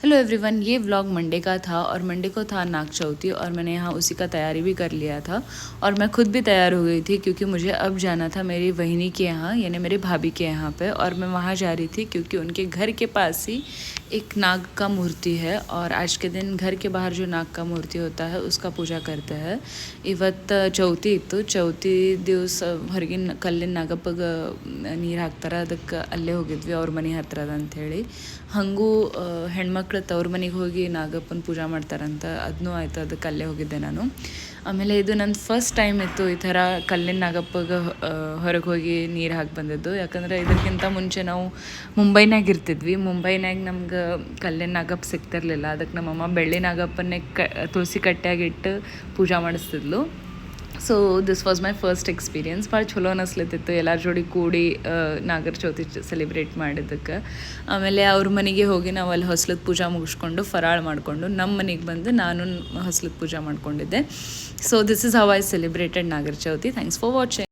Hello everyone, ये vlog Monday का था और मंडे को था नाग चौथी और मैंने यहाँ उसी का तैयारी भी कर लिया था। और मैं खुद भी तैयार हो गई थी क्योंकि मुझे अब जाना था मेरी वहिनी के यहाँ, यानी मेरे भाभी के यहाँ पे। और मैं वहाँ जा रही थी क्योंकि उनके घर के पास ही एक नाग का मूर्ति है और आज के दिन घर के बाहर जो नाग का मूर्ति होता है उसका पूजा करते हैं। ಚೌತಿ ಇತ್ತು, ಚೌತಿ ದಿವಸ ಹೊರಗಿನ ಕಲ್ಲಿನ ನಾಗಪ್ಪಗೆ ನೀರು ಹಾಕ್ತಾರೆ, ಅದಕ್ಕೆ ಅಲ್ಲೇ ಹೋಗಿದ್ವಿ ಅವ್ರ ಮನೆ ಹತ್ರದ ಅಂಥೇಳಿ. ಹಾಗೂ ಹೆಣ್ಮಕ್ಳು ತವ್ರ ಮನೆಗೆ ಹೋಗಿ ನಾಗಪ್ಪನ ಪೂಜೆ ಮಾಡ್ತಾರಂತ, ಅದನ್ನೂ ಆಯಿತು, ಅದಕ್ಕೆ ಅಲ್ಲೇ ಹೋಗಿದ್ದೆ ನಾನು. ಆಮೇಲೆ ಇದು ನನ್ನ ಫಸ್ಟ್ ಟೈಮ್ ಇತ್ತು ಈ ಥರ ಕಲ್ಲಿನ ನಾಗಪ್ಪಗೆ ಹೊರಗೆ ಹೋಗಿ ನೀರು ಹಾಕಿ ಬಂದಿದ್ದು. ಯಾಕಂದರೆ ಇದಕ್ಕಿಂತ ಮುಂಚೆ ನಾವು ಮುಂಬೈನಾಗ ಇರ್ತಿದ್ವಿ. ಮುಂಬೈನಾಗ ನಮ್ಗೆ ಕಲ್ಲಿನ ನಾಗಪ್ಪ ಸಿಗ್ತಿರ್ಲಿಲ್ಲ, ಅದಕ್ಕೆ ನಮ್ಮಮ್ಮ ಬೆಳ್ಳಿ ನಾಗಪ್ಪನ್ನೇ ತುಳಸಿ ಕಟ್ಟ್ಯಾಗಿಟ್ಟು ಪೂಜೆ ಮಾಡಿಸ್ತಿದ್ಲು. So this was my first experience. ಭಾಳ ಚಲೋ ಅನಿಸ್ಲತ್ತಿತ್ತು ಎಲ್ಲರ ಜೋಡಿ ಕೂಡಿ ನಾಗರ ಚೌತಿ ಸೆಲೆಬ್ರೇಟ್ ಮಾಡಿದ್ದಕ್ಕೆ. ಆಮೇಲೆ ಅವ್ರ ಮನೆಗೆ ಹೋಗಿ ನಾವು ಅಲ್ಲಿ ಹೊಸ್ಲದ ಪೂಜೆ ಮುಗಿಸ್ಕೊಂಡು ಫರಾಳ ಮಾಡಿಕೊಂಡು ನಮ್ಮ ಮನೆಗೆ ಬಂದು ನಾನು ಹೊಸ್ಲದ ಪೂಜೆ ಮಾಡ್ಕೊಂಡಿದ್ದೆ. So this is how I celebrated Nagara Chauthi. Thanks for watching.